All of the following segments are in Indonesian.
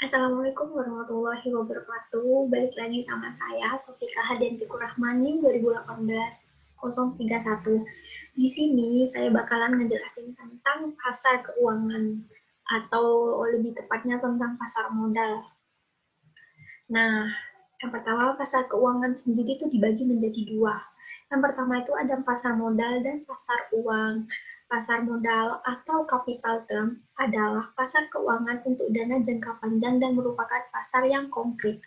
Assalamualaikum warahmatullahi wabarakatuh. Balik lagi sama saya, Sofika Hadiantikur Rahmani 2018-031. Di sini saya bakalan ngejelasin tentang pasar keuangan atau lebih tepatnya tentang pasar modal. Nah, yang pertama pasar keuangan sendiri itu dibagi menjadi dua. Yang pertama itu ada pasar modal dan pasar uang. Pasar modal atau capital term adalah pasar keuangan untuk dana jangka panjang dan merupakan pasar yang konkret.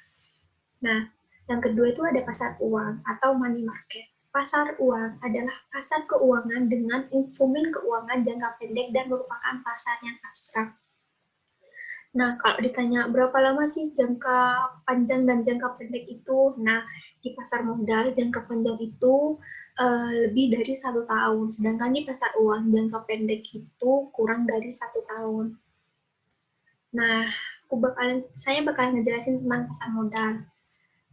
Nah, yang kedua itu ada pasar uang atau money market. Pasar uang adalah pasar keuangan dengan instrumen keuangan jangka pendek dan merupakan pasar yang abstrak. Nah, kalau ditanya berapa lama sih jangka panjang dan jangka pendek itu? Nah, di pasar modal jangka panjang itu lebih dari 1 tahun, sedangkan di pasar uang jangka pendek itu kurang dari 1 tahun. Nah, saya bakalan ngejelasin tentang pasar modal.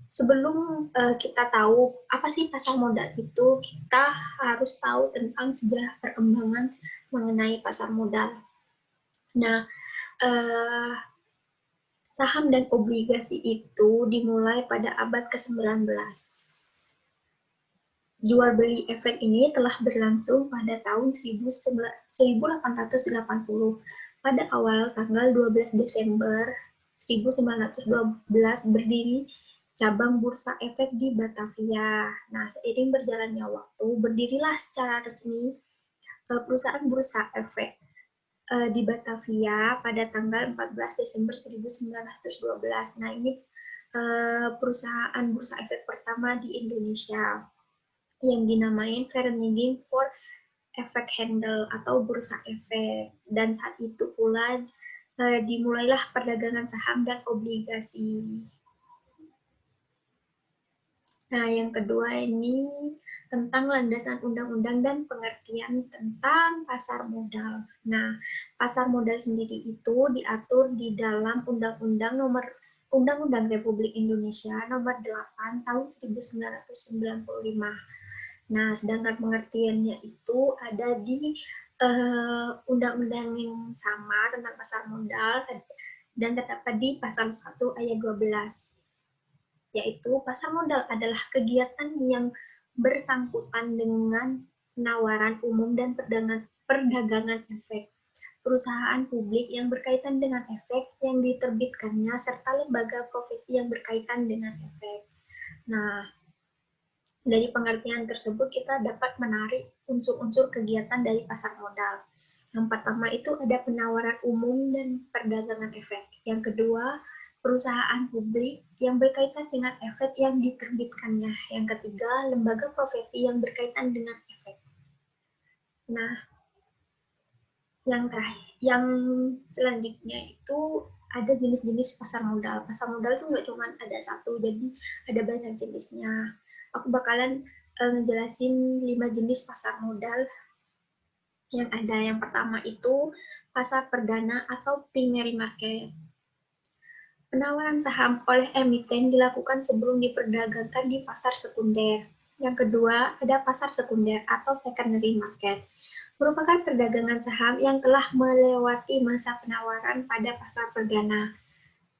Sebelum kita tahu apa sih pasar modal itu, kita harus tahu tentang sejarah perkembangan mengenai pasar modal. Nah, eh, saham dan obligasi itu dimulai pada abad ke-19. Jual beli efek ini telah berlangsung pada tahun 1880. Pada awal tanggal 12 Desember 1912 berdiri cabang bursa efek di Batavia. Nah, seiring berjalannya waktu, berdirilah secara resmi perusahaan bursa efek di Batavia pada tanggal 14 Desember 1912. Nah, ini perusahaan bursa efek pertama di Indonesia yang dinamain Vereniging for Effect Handel atau bursa efek. Dan saat itu pula dimulailah perdagangan saham dan obligasi. Nah, yang kedua ini tentang landasan undang-undang dan pengertian tentang pasar modal. Nah, pasar modal sendiri itu diatur di dalam Undang-Undang Republik Indonesia Nomor 8 Tahun 1995. Nah, sedangkan pengertiannya itu ada di undang-undang yang sama tentang pasar modal dan terdapat di pasal 1 ayat 12. Yaitu pasar modal adalah kegiatan yang bersangkutan dengan penawaran umum dan perdagangan efek, perusahaan publik yang berkaitan dengan efek yang diterbitkannya, serta lembaga profesi yang berkaitan dengan efek. Nah, dari pengertian tersebut kita dapat menarik unsur-unsur kegiatan dari pasar modal. Yang pertama itu ada penawaran umum dan perdagangan efek. Yang kedua, perusahaan publik yang berkaitan dengan efek yang diterbitkannya. Yang ketiga, lembaga profesi yang berkaitan dengan efek. Nah, yang selanjutnya itu ada jenis-jenis pasar modal. Pasar modal itu nggak cuma ada satu, jadi ada banyak jenisnya. Aku bakalan ngejelasin 5 jenis pasar modal yang ada. Yang pertama itu pasar perdana atau primary market. Penawaran saham oleh emiten dilakukan sebelum diperdagangkan di pasar sekunder. Yang kedua, ada pasar sekunder atau secondary market. Merupakan perdagangan saham yang telah melewati masa penawaran pada pasar perdana.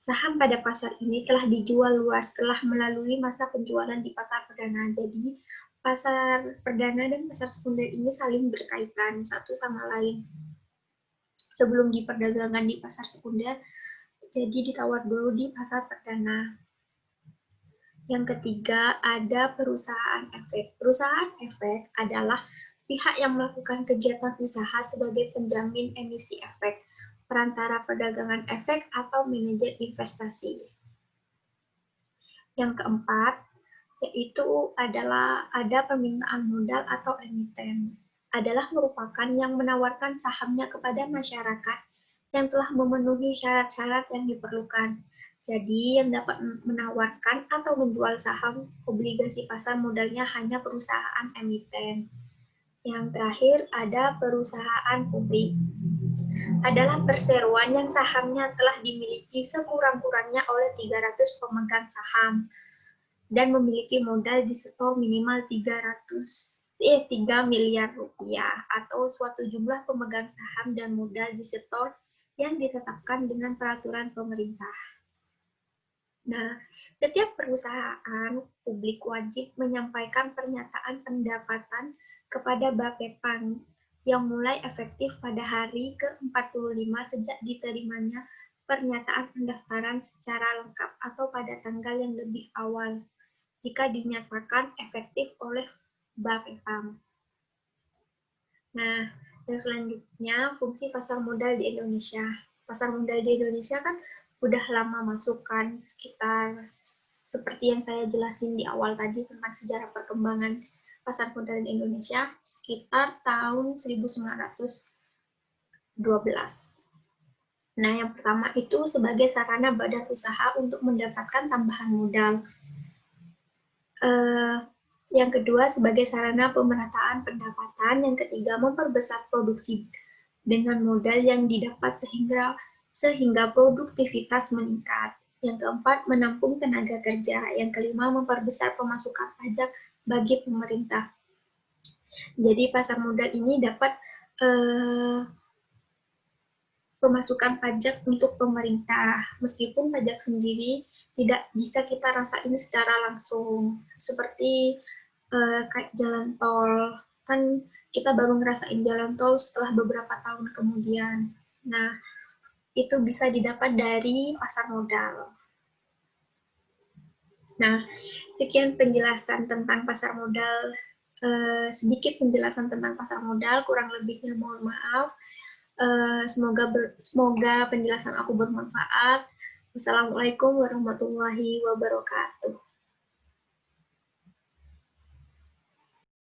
Saham pada pasar ini telah dijual luas setelah melalui masa penjualan di pasar perdana. Jadi, pasar perdana dan pasar sekunder ini saling berkaitan satu sama lain. Sebelum diperdagangkan di pasar sekunder, jadi ditawar dulu di pasar perdana. Yang ketiga, ada perusahaan efek. Perusahaan efek adalah pihak yang melakukan kegiatan usaha sebagai penjamin emisi efek, perantara perdagangan efek, atau manajer investasi. Yang keempat, yaitu adalah ada permintaan modal atau emiten. Adalah merupakan yang menawarkan sahamnya kepada masyarakat yang telah memenuhi syarat-syarat yang diperlukan. Jadi, yang dapat menawarkan atau menjual saham obligasi pasar modalnya hanya perusahaan emiten. Yang terakhir, ada perusahaan publik. Adalah perseroan yang sahamnya telah dimiliki sekurang-kurangnya oleh 300 pemegang saham dan memiliki modal disetor minimal 3 miliar rupiah atau suatu jumlah pemegang saham dan modal disetor yang ditetapkan dengan peraturan pemerintah. Nah, setiap perusahaan publik wajib menyampaikan pernyataan pendapatan kepada Bapepang yang mulai efektif pada hari ke-45 sejak diterimanya pernyataan pendaftaran secara lengkap atau pada tanggal yang lebih awal, jika dinyatakan efektif oleh Bapepam. Nah, yang selanjutnya fungsi pasar modal di Indonesia. Pasar modal di Indonesia kan udah lama masuk kan, sekitar seperti yang saya jelasin di awal tadi tentang sejarah perkembangan pasar modal di Indonesia, sekitar tahun 1912. Nah, yang pertama itu sebagai sarana badan usaha untuk mendapatkan tambahan modal. Yang kedua sebagai sarana pemerataan pendapatan. Yang ketiga memperbesar produksi dengan modal yang didapat sehingga produktivitas meningkat. Yang keempat, menampung tenaga kerja. Yang kelima, memperbesar pemasukan pajak bagi pemerintah. Jadi pasar modal ini dapat pemasukan pajak untuk pemerintah. Meskipun pajak sendiri tidak bisa kita rasain secara langsung. Seperti kayak jalan tol. Kan kita baru ngerasain jalan tol setelah beberapa tahun kemudian. Nah, itu bisa didapat dari pasar modal. Nah, sekian penjelasan tentang pasar modal. Sedikit penjelasan tentang pasar modal, kurang lebihnya mohon maaf. Semoga penjelasan aku bermanfaat. Wassalamualaikum warahmatullahi wabarakatuh.